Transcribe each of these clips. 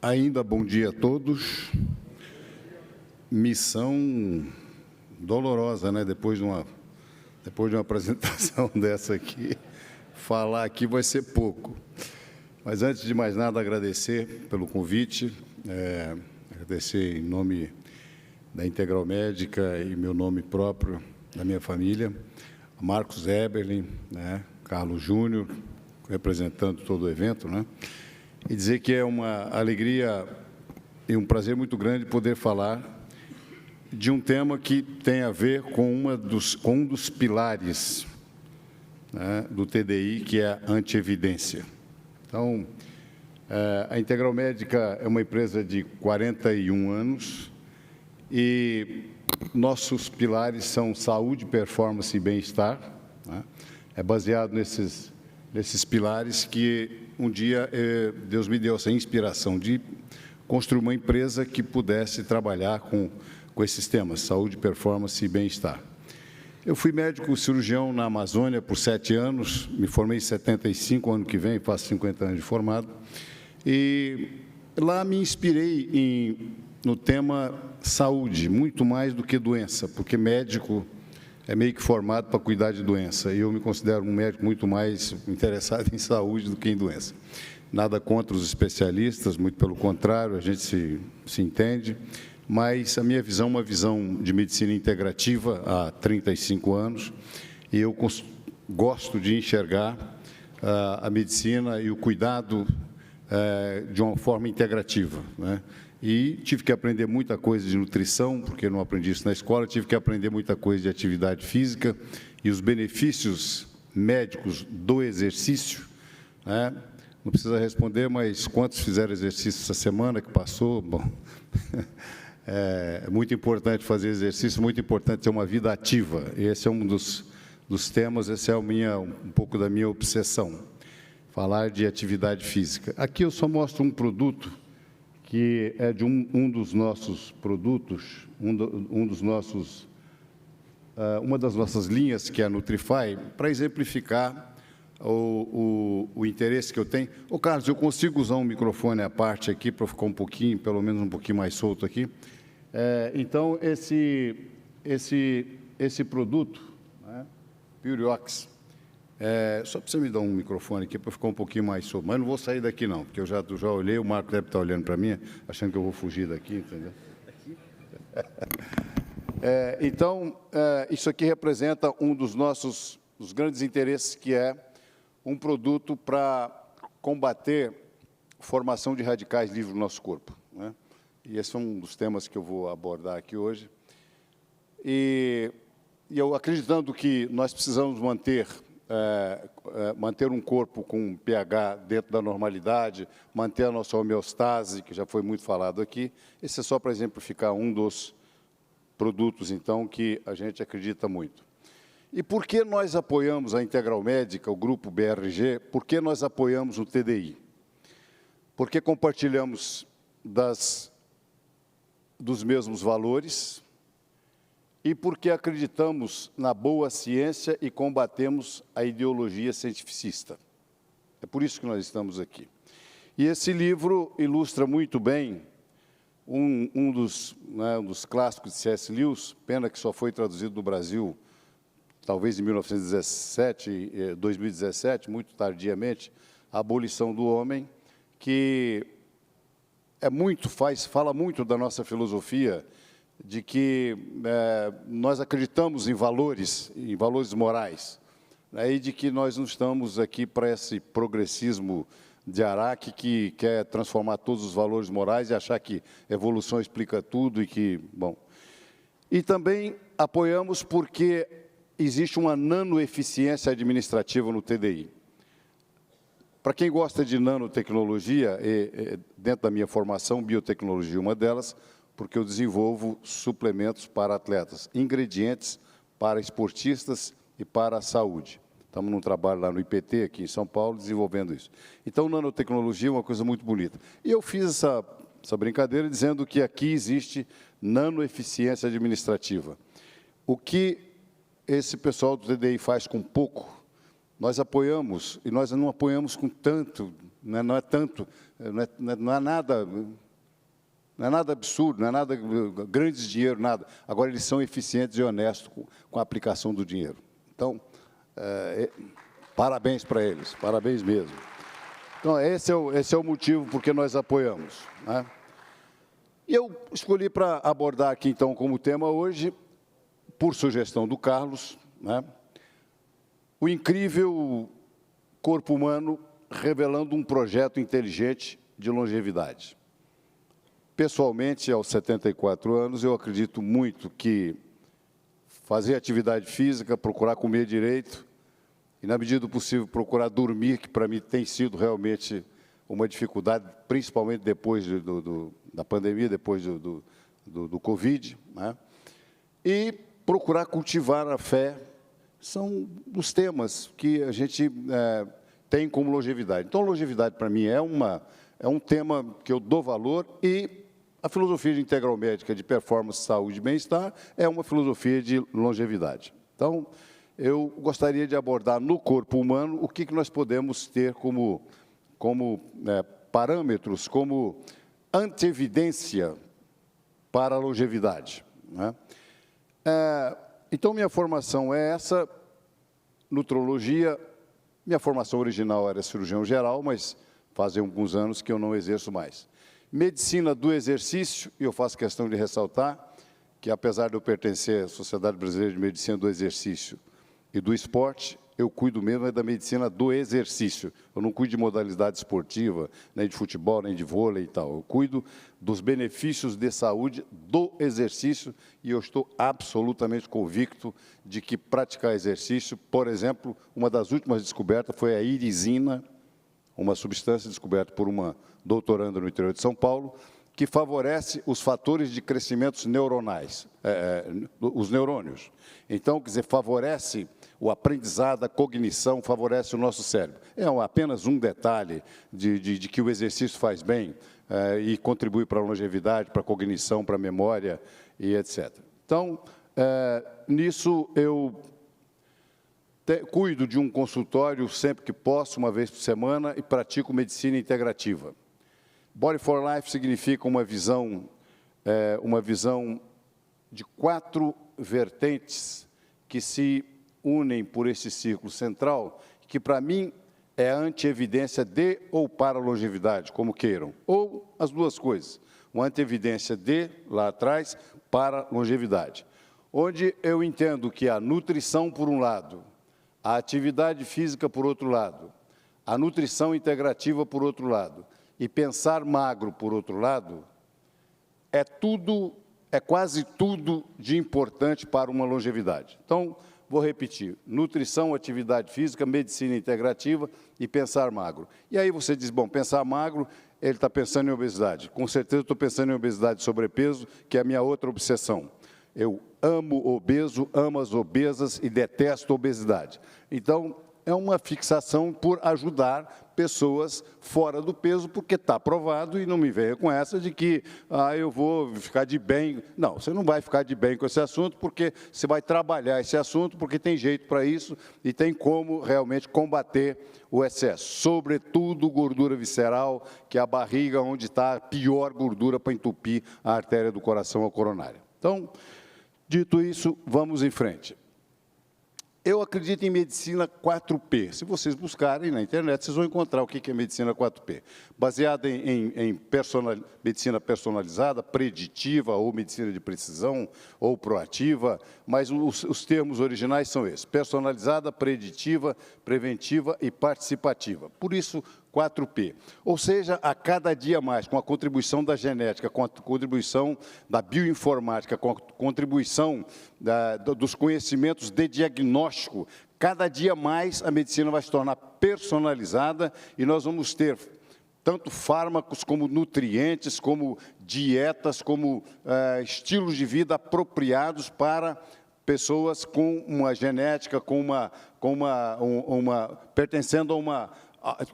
Ainda bom dia a todos. Missão dolorosa, né? Depois de uma apresentação dessa aqui, falar aqui vai ser pouco. Mas, antes de mais nada, agradecer pelo convite, agradecer em nome da Integral Médica e meu nome próprio, da minha família, a Marcos Eberlin, né? Carlos Júnior, representando todo o evento, né? E dizer que é uma alegria e um prazer muito grande poder falar de um tema que tem a ver com um dos pilares, né, do TDI, que é a antievidência. Então, a Integral Médica é uma empresa de 41 anos e nossos pilares são saúde, performance e bem-estar, né? É baseado nesses pilares que um dia Deus me deu essa inspiração de construir uma empresa que pudesse trabalhar com esses temas, saúde, performance e bem-estar. Eu fui médico cirurgião na Amazônia por 7 anos, me formei em 75, ano que vem, faço 50 anos de formado, e lá me inspirei no tema saúde, muito mais do que doença, porque médico é meio que formado para cuidar de doença, e eu me considero um médico muito mais interessado em saúde do que em doença. Nada contra os especialistas, muito pelo contrário, a gente se entende, mas a minha visão é uma visão de medicina integrativa há 35 anos, e eu gosto de enxergar a medicina e o cuidado de uma forma integrativa, né? E tive que aprender muita coisa de nutrição, porque não aprendi isso na escola, tive que aprender muita coisa de atividade física e os benefícios médicos do exercício, né? Não precisa responder, mas quantos fizeram exercício essa semana que passou? Bom, é muito importante fazer exercício, muito importante ter uma vida ativa. Esse é um dos temas, esse é um pouco da minha obsessão, falar de atividade física. Aqui eu só mostro um produto que é de um dos nossos produtos, uma das nossas linhas, que é a Nutrify, para exemplificar o interesse que eu tenho. Ô, Carlos, eu consigo usar um microfone à parte aqui para ficar pelo menos um pouquinho mais solto aqui? Então, esse produto, né, Puriox, só para você me dar um microfone aqui para ficar um pouquinho mais solto, mas não vou sair daqui não, porque eu já olhei, o Marco deve estar olhando para mim, achando que eu vou fugir daqui, entendeu? Então, isso aqui representa um dos dos grandes interesses, que é um produto para combater formação de radicais livres no nosso corpo, né? E esse é um dos temas que eu vou abordar aqui hoje. E eu acreditando que nós precisamos manter um corpo com pH dentro da normalidade, manter a nossa homeostase, que já foi muito falado aqui. Esse é só para exemplificar um dos produtos, então, que a gente acredita muito. E por que nós apoiamos a Integral Médica, o Grupo BRG? Por que nós apoiamos o TDI? Porque compartilhamos dos mesmos valores e porque acreditamos na boa ciência e combatemos a ideologia cientificista. É por isso que nós estamos aqui. E esse livro ilustra muito bem um dos clássicos de C.S. Lewis, pena que só foi traduzido no Brasil, talvez em 2017, muito tardiamente, A Abolição do Homem, que fala muito da nossa filosofia, de que nós acreditamos em valores morais, né, e de que nós não estamos aqui para esse progressismo de Araque que quer transformar todos os valores morais e achar que evolução explica tudo E também apoiamos porque existe uma nanoeficiência administrativa no TDI. Para quem gosta de nanotecnologia, dentro da minha formação, biotecnologia é uma delas, porque eu desenvolvo suplementos para atletas, ingredientes para esportistas e para a saúde. Estamos num trabalho lá no IPT, aqui em São Paulo, desenvolvendo isso. Então, nanotecnologia é uma coisa muito bonita. E eu fiz essa brincadeira dizendo que aqui existe nanoeficiência administrativa. O que esse pessoal do TDI faz com pouco, nós apoiamos, e nós não apoiamos com tanto não é tanto, não é nada... Não é nada absurdo, não é nada grandes dinheiro, nada. Agora, eles são eficientes e honestos com a aplicação do dinheiro. Então, parabéns para eles, parabéns mesmo. Então, esse é o motivo por que nós apoiamos, né? E eu escolhi para abordar aqui, então, como tema hoje, por sugestão do Carlos, né, o incrível corpo humano revelando um projeto inteligente de longevidade. Pessoalmente, aos 74 anos, eu acredito muito que fazer atividade física, procurar comer direito e, na medida do possível, procurar dormir, que para mim tem sido realmente uma dificuldade, principalmente depois da pandemia, depois do Covid, né? E procurar cultivar a fé, são os temas que a gente tem como longevidade. Então, longevidade, para mim, é um tema que eu dou valor e a filosofia de integral médica de performance, saúde e bem-estar é uma filosofia de longevidade. Então, eu gostaria de abordar no corpo humano o que nós podemos ter como parâmetros, como antievidência para a longevidade, né? Então, minha formação é essa, nutrologia. Minha formação original era cirurgião geral, mas fazem alguns anos que eu não exerço mais. Medicina do exercício, e eu faço questão de ressaltar que, apesar de eu pertencer à Sociedade Brasileira de Medicina do Exercício e do Esporte, eu cuido mesmo da medicina do exercício. Eu não cuido de modalidade esportiva, nem de futebol, nem de vôlei e tal. Eu cuido dos benefícios de saúde do exercício e eu estou absolutamente convicto de que praticar exercício, por exemplo, uma das últimas descobertas foi a irisina, uma substância descoberta por uma doutoranda no interior de São Paulo, que favorece os fatores de crescimento neuronais, os neurônios. Então, quer dizer, favorece o aprendizado, a cognição, favorece o nosso cérebro. É apenas um detalhe de que o exercício faz bem e contribui para a longevidade, para a cognição, para a memória e etc. Então, nisso eu cuido de um consultório sempre que posso, uma vez por semana, e pratico medicina integrativa. Body for Life significa uma visão de 4 vertentes que se unem por esse círculo central, que para mim é a antievidência de ou para a longevidade, como queiram, ou as duas coisas. Uma antievidência de, lá atrás, para a longevidade, onde eu entendo que a nutrição, por um lado, a atividade física, por outro lado, a nutrição integrativa, por outro lado, e pensar magro, por outro lado, é quase tudo de importante para uma longevidade. Então, vou repetir, nutrição, atividade física, medicina integrativa e pensar magro. E aí você diz, bom, pensar magro, ele está pensando em obesidade. Com certeza estou pensando em obesidade e sobrepeso, que é a minha outra obsessão. Eu amo obeso, amo as obesas e detesto obesidade. Então, é uma fixação por ajudar pessoas fora do peso, porque está provado, e não me venha com essa de que eu vou ficar de bem. Não, você não vai ficar de bem com esse assunto, porque você vai trabalhar esse assunto, porque tem jeito para isso e tem como realmente combater o excesso. Sobretudo gordura visceral, que é a barriga onde está a pior gordura para entupir a artéria do coração ou coronária. Então, dito isso, vamos em frente. Eu acredito em medicina 4P. Se vocês buscarem na internet, vocês vão encontrar o que é medicina 4P. Baseada em medicina personalizada, preditiva, ou medicina de precisão, ou proativa, mas os termos originais são esses: personalizada, preditiva, preventiva e participativa. Por isso, 4P. Ou seja, a cada dia mais, com a contribuição da genética, com a contribuição da bioinformática, com a contribuição dos conhecimentos de diagnóstico, cada dia mais a medicina vai se tornar personalizada e nós vamos ter tanto fármacos como nutrientes, como dietas, como estilos de vida apropriados para pessoas com uma genética, pertencendo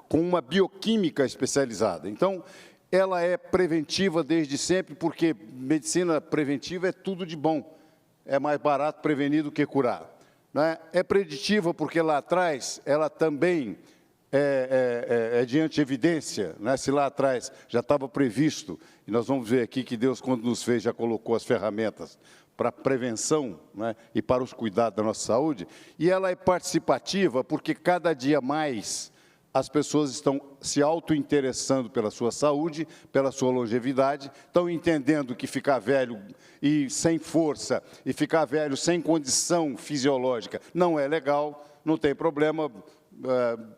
com uma bioquímica especializada. Então, ela é preventiva desde sempre, porque medicina preventiva é tudo de bom. É mais barato prevenir do que curar, né? É preditiva porque lá atrás ela também é diante de evidência, né? Se lá atrás já estava previsto, e nós vamos ver aqui que Deus, quando nos fez, já colocou as ferramentas para a prevenção, né, e para os cuidados da nossa saúde, e ela é participativa porque cada dia mais as pessoas estão se auto-interessando pela sua saúde, pela sua longevidade, estão entendendo que ficar velho e sem força, e ficar velho sem condição fisiológica não é legal, não tem problema,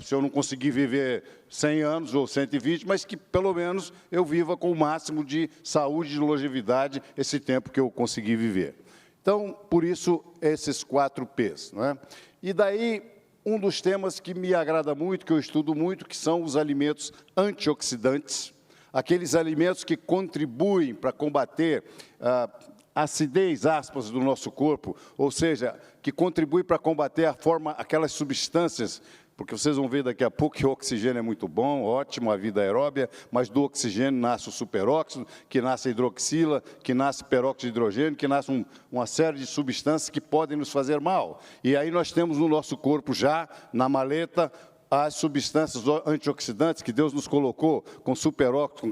se eu não conseguir viver 100 anos ou 120, mas que pelo menos eu viva com o máximo de saúde e de longevidade esse tempo que eu consegui viver. Então, por isso, esses 4 P's. Não é? E daí, um dos temas que me agrada muito, que eu estudo muito, que são os alimentos antioxidantes, aqueles alimentos que contribuem para combater a acidez, aspas, do nosso corpo, ou seja, que contribui para combater aquelas substâncias, porque vocês vão ver daqui a pouco que o oxigênio é muito bom, ótimo, a vida aeróbia, mas do oxigênio nasce o superóxido, que nasce a hidroxila, que nasce peróxido de hidrogênio, que nasce uma série de substâncias que podem nos fazer mal. E aí nós temos no nosso corpo já, na maleta, as substâncias antioxidantes que Deus nos colocou, com superóxido,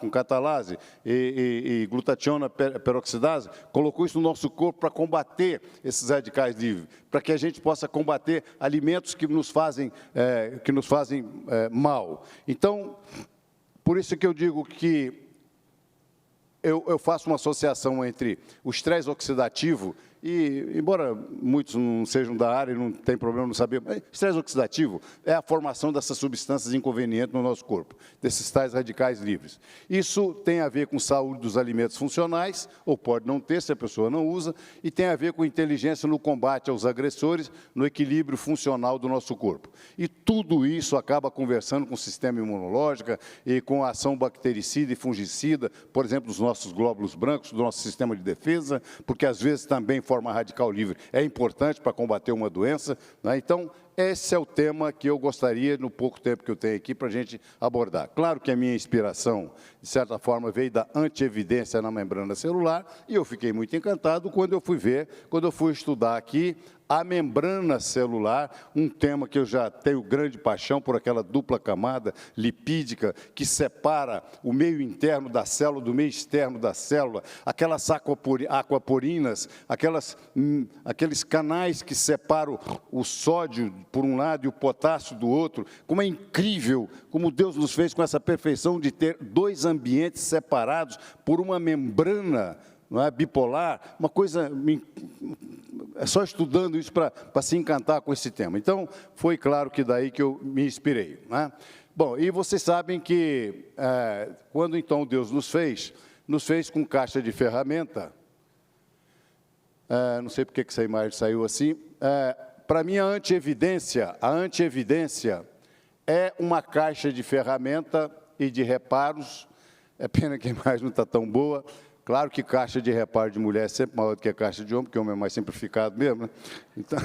com catalase e glutationa peroxidase, colocou isso no nosso corpo para combater esses radicais livres, para que a gente possa combater alimentos que nos fazem mal. Então, por isso que eu digo que eu faço uma associação entre o estresse oxidativo e, embora muitos não sejam da área e não tem problema não saber, mas estresse oxidativo é a formação dessas substâncias inconvenientes no nosso corpo, desses tais radicais livres. Isso tem a ver com saúde dos alimentos funcionais, ou pode não ter, se a pessoa não usa, e tem a ver com inteligência no combate aos agressores, no equilíbrio funcional do nosso corpo. E tudo isso acaba conversando com o sistema imunológico e com a ação bactericida e fungicida, por exemplo, dos nossos glóbulos brancos, do nosso sistema de defesa, porque às vezes também forma radical livre é importante para combater uma doença, né? Então, esse é o tema que eu gostaria, no pouco tempo que eu tenho aqui, para a gente abordar. Claro que a minha inspiração, de certa forma, veio da antievidência na membrana celular, e eu fiquei muito encantado quando eu fui estudar aqui a membrana celular, um tema que eu já tenho grande paixão por aquela dupla camada lipídica que separa o meio interno da célula do meio externo da célula, aquelas aquaporinas, aqueles canais que separam o sódio por um lado e o potássio do outro. Como é incrível como Deus nos fez com essa perfeição de ter 2 ambientes separados por uma membrana, não é, bipolar, uma coisa, é só estudando isso para se encantar com esse tema. Então, foi claro que daí que eu me inspirei. Né? Bom, e vocês sabem que, quando então Deus nos fez com caixa de ferramenta, não sei porque que essa imagem saiu assim, para mim a antievidência é uma caixa de ferramenta e de reparos, é pena que a imagem não está tão boa. Claro que caixa de reparo de mulher é sempre maior do que a caixa de homem, porque o homem é mais simplificado mesmo, né? Então,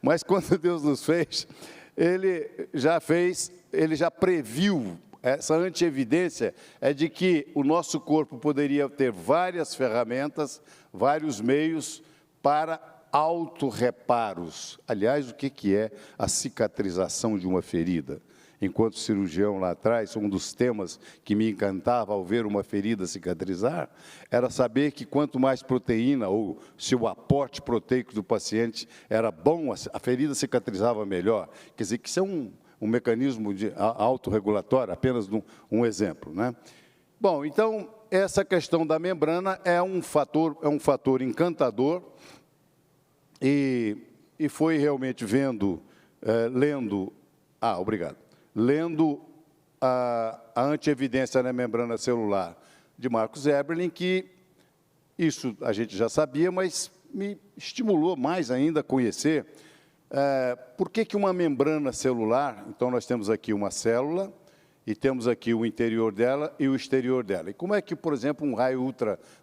mas quando Deus nos fez, Ele já previu, essa antievidência é de que o nosso corpo poderia ter várias ferramentas, vários meios para autorreparos. Aliás, o que é a cicatrização de uma ferida? Enquanto cirurgião lá atrás, um dos temas que me encantava ao ver uma ferida cicatrizar, era saber que quanto mais proteína, ou se o aporte proteico do paciente era bom, a ferida cicatrizava melhor. Quer dizer, que isso é um mecanismo de autorregulatório, apenas um exemplo. Né? Bom, então, essa questão da membrana é um fator encantador, e foi realmente lendo a antievidência na membrana celular de Marcus Eberlin, que isso a gente já sabia, mas me estimulou mais ainda a conhecer por que uma membrana celular, então nós temos aqui uma célula, e temos aqui o interior dela e o exterior dela. E como é que, por exemplo, um raio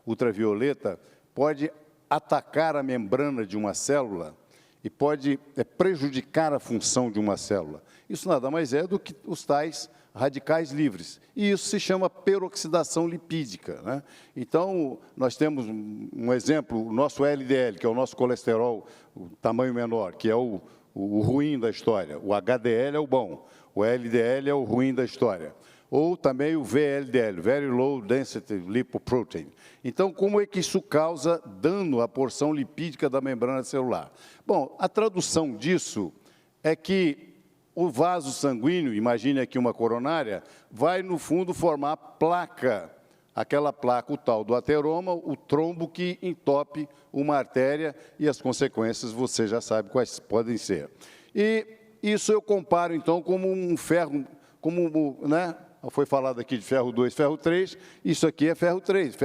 ultravioleta pode atacar a membrana de uma célula e pode prejudicar a função de uma célula? Isso nada mais é do que os tais radicais livres. E isso se chama peroxidação lipídica. Né? Então, nós temos um exemplo, o nosso LDL, que é o nosso colesterol, o tamanho menor, que é o o ruim da história. O HDL é o bom, o LDL é o ruim da história. Ou também o VLDL, Very Low Density Lipoprotein. Então, como é que isso causa dano à porção lipídica da membrana celular? Bom, a tradução disso é que o vaso sanguíneo, imagine aqui uma coronária, vai, no fundo, formar placa, aquela placa, o tal do ateroma, o trombo que entope uma artéria, e as consequências você já sabe quais podem ser. E isso eu comparo, então, como um ferro, né? Foi falado aqui de ferro 2, ferro 3, isso aqui é ferro 3,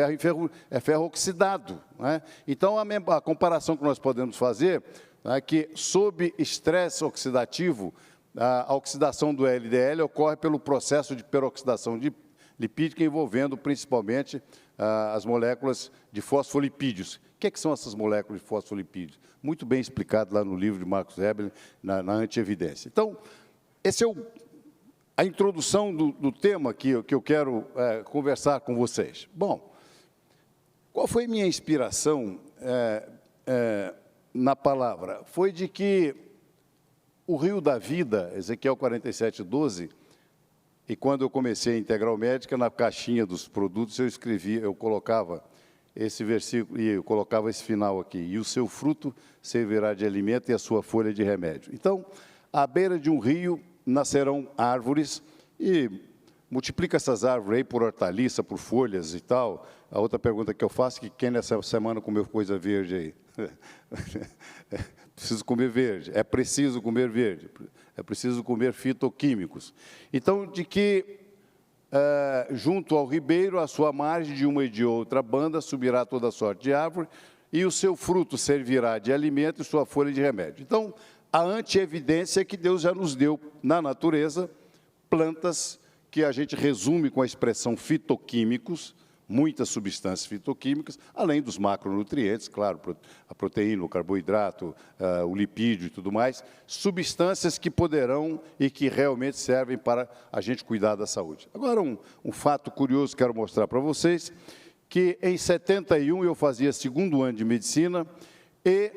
é ferro oxidado, né? Então, a comparação que nós podemos fazer é que, sob estresse oxidativo, a oxidação do LDL ocorre pelo processo de peroxidação lipídica, envolvendo principalmente as moléculas de fosfolipídios. O que são essas moléculas de fosfolipídios? Muito bem explicado lá no livro de Marcus Heberlein, na Antievidência. Então, esse é a introdução do tema que eu quero conversar com vocês. Bom, qual foi minha inspiração na palavra? Foi de que o rio da vida, Ezequiel 47:12, e quando eu comecei a Integral Médica, na caixinha dos produtos eu colocava esse versículo, e eu colocava esse final aqui: e o seu fruto servirá de alimento e a sua folha de remédio. Então, à beira de um rio nascerão árvores, e multiplica essas árvores aí por hortaliça, por folhas e tal. A outra pergunta que eu faço é que quem nessa semana comeu coisa verde aí? Preciso comer verde, é preciso comer verde, é preciso comer fitoquímicos. Então, de que junto ao ribeiro, à sua margem de uma e de outra banda, subirá toda sorte de árvore, e o seu fruto servirá de alimento e sua folha de remédio. Então, a antievidência é que Deus já nos deu na natureza plantas que a gente resume com a expressão fitoquímicos, muitas substâncias fitoquímicas, além dos macronutrientes, claro, a proteína, o carboidrato, o lipídio e tudo mais, substâncias que poderão e que realmente servem para a gente cuidar da saúde. Agora, um fato curioso que quero mostrar para vocês, que em 71 eu fazia segundo ano de medicina e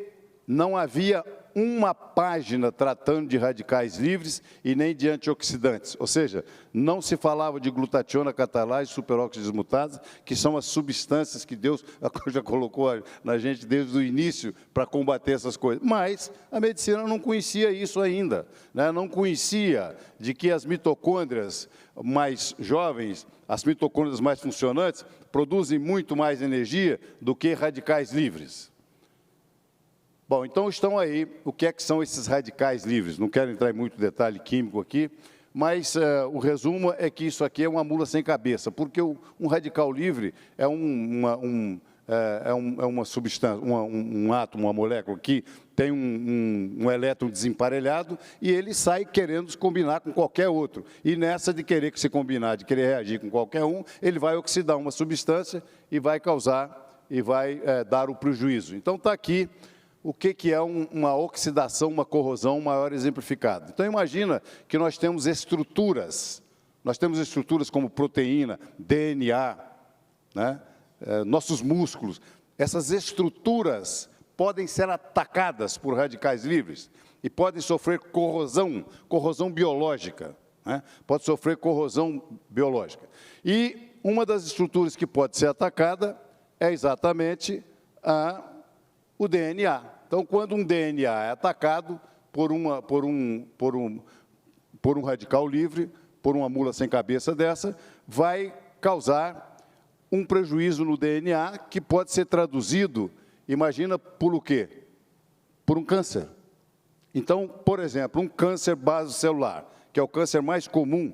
não havia uma página tratando de radicais livres e nem de antioxidantes, ou seja, não se falava de glutationa, catalase, superóxido desmutase, que são as substâncias que Deus já colocou na gente desde o início para combater essas coisas. Mas a medicina não conhecia isso ainda, né? Não conhecia de que as mitocôndrias mais jovens, as mitocôndrias mais funcionantes, produzem muito mais energia do que radicais livres. Bom, então estão aí, o que são esses radicais livres? Não quero entrar em muito detalhe químico aqui, mas o resumo é que isso aqui é uma mula sem cabeça, porque um radical livre é uma substância, um átomo, uma molécula que tem um elétron desemparelhado e ele sai querendo se combinar com qualquer outro. E nessa de querer se combinar, de querer reagir com qualquer um, ele vai oxidar uma substância e vai causar, e vai dar o prejuízo. Então está aqui o que é uma oxidação, uma corrosão maior exemplificada. Então, imagina que nós temos estruturas como proteína, DNA, né? Nossos músculos. Essas estruturas podem ser atacadas por radicais livres e podem sofrer corrosão biológica, né? Pode sofrer corrosão biológica. E uma das estruturas que pode ser atacada é exatamente o DNA. Então, quando um DNA é atacado por um radical livre, por uma mula sem cabeça dessa, vai causar um prejuízo no DNA que pode ser traduzido, imagina, por o quê? Por um câncer. Então, por exemplo, um câncer basocelular, que é o câncer mais comum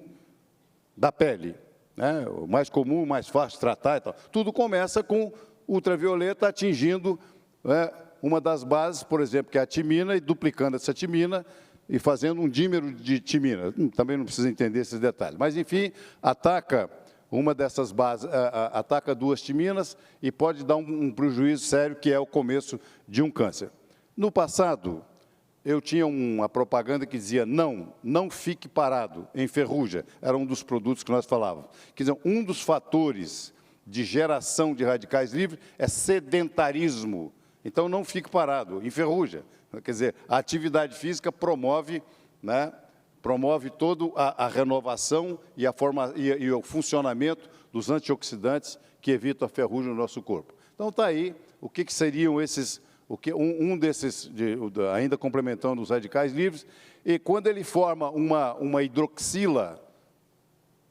da pele, né? O mais comum, mais fácil de tratar e tal. Tudo começa com ultravioleta atingindo, né, uma das bases, por exemplo, que é a timina, e duplicando essa timina e fazendo um dímero de timina. Também não precisa entender esses detalhes. Mas, enfim, ataca uma dessas bases, ataca duas timinas e pode dar um prejuízo sério, que é o começo de um câncer. No passado, eu tinha uma propaganda que dizia: não fique parado, enferruja. Era um dos produtos que nós falávamos. Quer dizer, um dos fatores de geração de radicais livres é sedentarismo. Então, não fique parado, enferruja, Quer dizer, a atividade física promove, né, promove toda a renovação e o funcionamento dos antioxidantes que evitam a ferrugem no nosso corpo. Então, está aí o que seriam esses, um desses, ainda complementando os radicais livres, e quando ele forma uma hidroxila,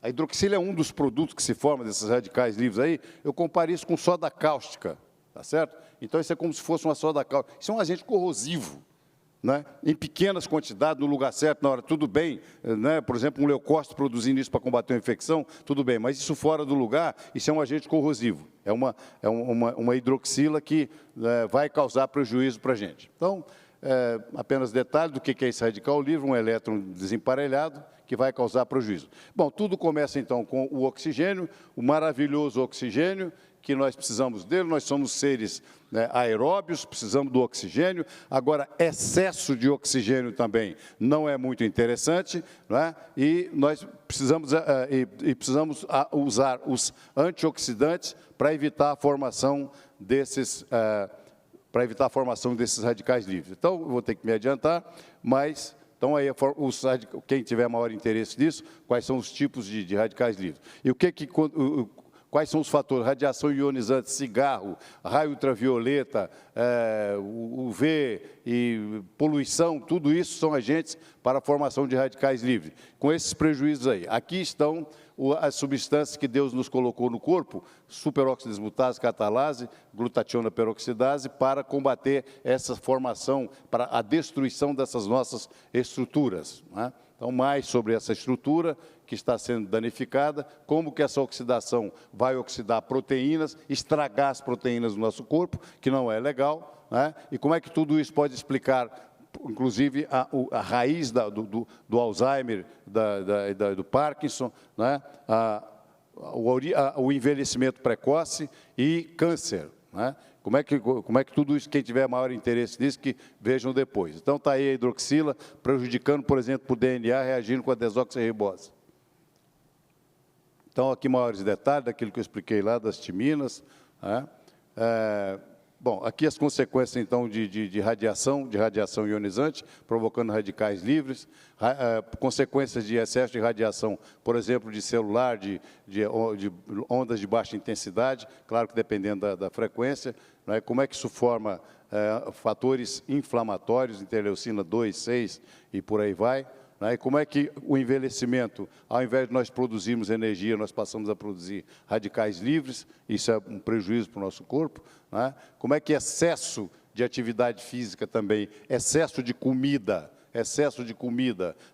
a hidroxila é um dos produtos que se forma desses radicais livres aí, eu comparo isso com soda cáustica, tá certo? Então, isso é como se fosse uma soda cáustica. Isso é um agente corrosivo, né? Em pequenas quantidades, no lugar certo, na hora, tudo bem, né? Por exemplo, um leucócito produzindo isso para combater uma infecção, tudo bem, mas isso fora do lugar, isso é um agente corrosivo, é uma hidroxila que vai causar prejuízo para a gente. Então, apenas detalhe do que é esse radical livre, um elétron desemparelhado, que vai causar prejuízo. Bom, tudo começa, então, com o oxigênio, o maravilhoso oxigênio, que nós precisamos dele, nós somos seres, né, aeróbios, precisamos do oxigênio. Agora, excesso de oxigênio também não é muito interessante, né? E nós precisamos, usar os antioxidantes para evitar a formação desses, radicais livres. Então, eu vou ter que me adiantar, mas... Então, aí, quem tiver maior interesse nisso, quais são os tipos de radicais livres? E quais são os fatores? Radiação ionizante, cigarro, raio ultravioleta, UV e poluição, tudo isso são agentes para a formação de radicais livres. Com esses prejuízos aí. Aqui estão as substâncias que Deus nos colocou no corpo, superóxido desmutase, catalase, glutationa peroxidase, para combater essa formação, para a destruição dessas nossas estruturas, né? Então, mais sobre essa estrutura que está sendo danificada, como que essa oxidação vai oxidar proteínas, estragar as proteínas do nosso corpo, que não é legal, né? E como é que tudo isso pode explicar, inclusive, a raiz do Alzheimer, do Parkinson, né? O envelhecimento precoce e câncer, né? Como é que tudo isso, quem tiver maior interesse nisso, que vejam depois. Então, está aí a hidroxila, prejudicando, por exemplo, o DNA, reagindo com a desoxirribose. Então, aqui maiores detalhes daquilo que eu expliquei lá, das timinas, né? Bom, aqui as consequências, então, de radiação ionizante, provocando radicais livres, consequências de excesso de radiação, por exemplo, de celular, de ondas de baixa intensidade, claro que dependendo da frequência, né? Como é que isso forma fatores inflamatórios, interleucina 2, 6 e por aí vai, né? E como é que o envelhecimento, ao invés de nós produzirmos energia, nós passamos a produzir radicais livres, isso é um prejuízo para o nosso corpo, né? Como é que excesso de atividade física também, excesso de comida,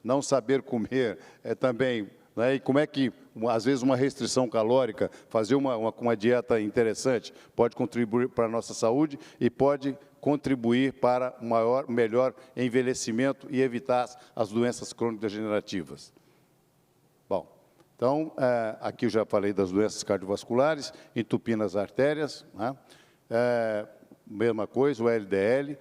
não saber comer também, né? E como é que, às vezes, uma restrição calórica, fazer uma dieta interessante, pode contribuir para a nossa saúde e pode contribuir para melhor envelhecimento e evitar as doenças crônico-degenerativas. Bom, então, aqui eu já falei das doenças cardiovasculares, entupindo as artérias, né? Mesma coisa, o LDL,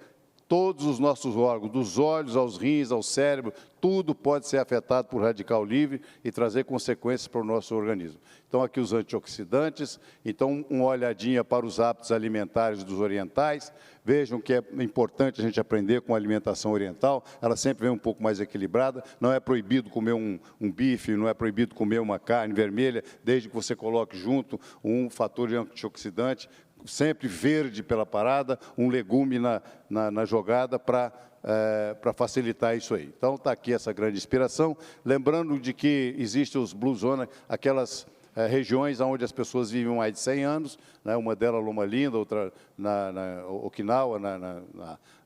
todos os nossos órgãos, dos olhos aos rins, ao cérebro, tudo pode ser afetado por radical livre e trazer consequências para o nosso organismo. Então, aqui os antioxidantes, então, uma olhadinha para os hábitos alimentares dos orientais, vejam que é importante a gente aprender com a alimentação oriental, ela sempre vem um pouco mais equilibrada, não é proibido comer um bife, não é proibido comer uma carne vermelha, desde que você coloque junto um fator antioxidante, sempre verde pela parada, um legume na jogada para facilitar isso aí. Então, está aqui essa grande inspiração. Lembrando de que existem os Blue Zone, aquelas regiões onde as pessoas vivem mais de 100 anos, né? Uma delas Loma Linda, outra na Okinawa,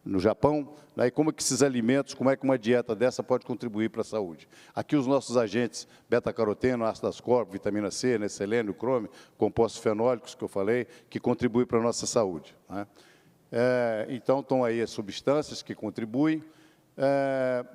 no Japão, né? E como é que esses alimentos, como é que uma dieta dessa pode contribuir para a saúde. Aqui os nossos agentes, beta-caroteno, ácido ascórbico, vitamina C, né? Selênio, crômio, compostos fenólicos que eu falei, que contribuem para a nossa saúde, né? Então, estão aí as substâncias que contribuem.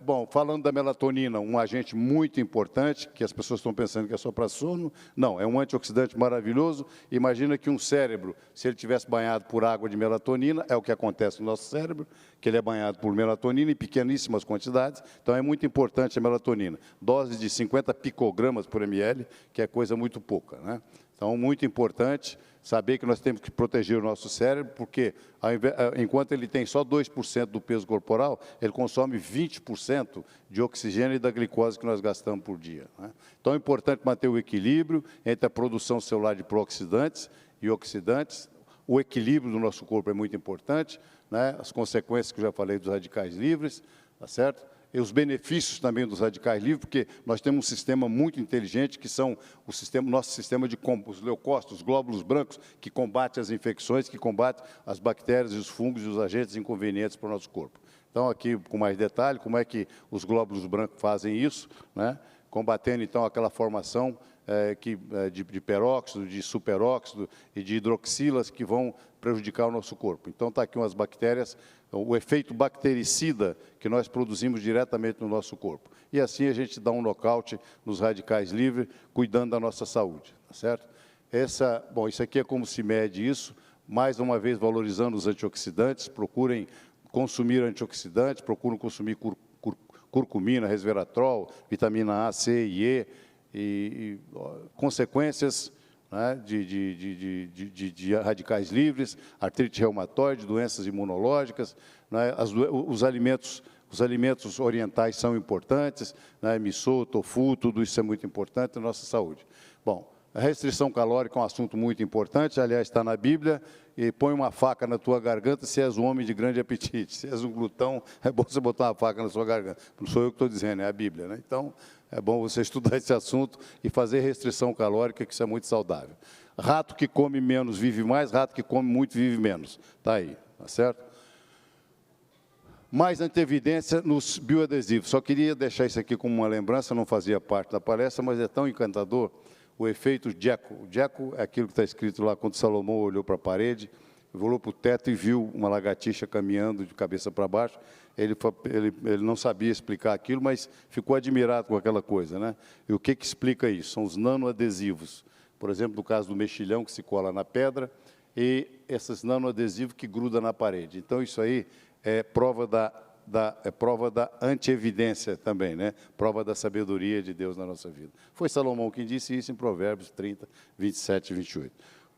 Bom, falando da melatonina, um agente muito importante, que as pessoas estão pensando que é só para sono, não, é um antioxidante maravilhoso. Imagina que um cérebro, se ele tivesse banhado por água de melatonina, é o que acontece no nosso cérebro, que ele é banhado por melatonina em pequeníssimas quantidades, então é muito importante a melatonina. Dose de 50 picogramas por ml, que é coisa muito pouca, né? Então, muito importante saber que nós temos que proteger o nosso cérebro, porque enquanto ele tem só 2% do peso corporal, ele consome 20% de oxigênio e da glicose que nós gastamos por dia, né? Então, é importante manter o equilíbrio entre a produção celular de pró-oxidantes e oxidantes. O equilíbrio do nosso corpo é muito importante, né? As consequências que eu já falei dos radicais livres, tá certo? E os benefícios também dos radicais livres, porque nós temos um sistema muito inteligente, que são nosso sistema de os leucócitos, os glóbulos brancos, que combate as infecções, que combate as bactérias, os fungos e os agentes inconvenientes para o nosso corpo. Então, aqui, com mais detalhe, como é que os glóbulos brancos fazem isso, né? Combatendo, então, aquela formação de peróxido, de superóxido e de hidroxilas que vão prejudicar o nosso corpo. Então, está aqui umas bactérias, o efeito bactericida que nós produzimos diretamente no nosso corpo. E assim a gente dá um nocaute nos radicais livres, cuidando da nossa saúde, tá certo? Bom, isso aqui é como se mede isso, mais uma vez valorizando os antioxidantes, procurem consumir antioxidantes, procurem consumir curcumina, resveratrol, vitamina A, C e E, e consequências, né, de radicais livres, artrite reumatoide, doenças imunológicas, né, os alimentos orientais são importantes, né, miso, tofu, tudo isso é muito importante na nossa saúde. Bom, a restrição calórica é um assunto muito importante, aliás, está na Bíblia, e põe uma faca na tua garganta se és um homem de grande apetite. Se és um glutão, é bom você botar uma faca na sua garganta. Não sou eu que estou dizendo, é a Bíblia, né? Então, é bom você estudar esse assunto e fazer restrição calórica, que isso é muito saudável. Rato que come menos vive mais, rato que come muito vive menos. Está aí, tá certo? Mais antievidência nos bioadesivos. Só queria deixar isso aqui como uma lembrança, não fazia parte da palestra, mas é tão encantador o efeito Jekyll. O Jekyll é aquilo que está escrito lá, quando Salomão olhou para a parede, olhou para o teto e viu uma lagartixa caminhando de cabeça para baixo. Ele não sabia explicar aquilo, mas ficou admirado com aquela coisa, né? E o que explica isso? São os nanoadesivos. Por exemplo, no caso do mexilhão, que se cola na pedra, e esses nanoadesivos que grudam na parede. Então, isso aí é prova da antievidência também, né? Prova da sabedoria de Deus na nossa vida. Foi Salomão quem disse isso em Provérbios 30, 27 e 28.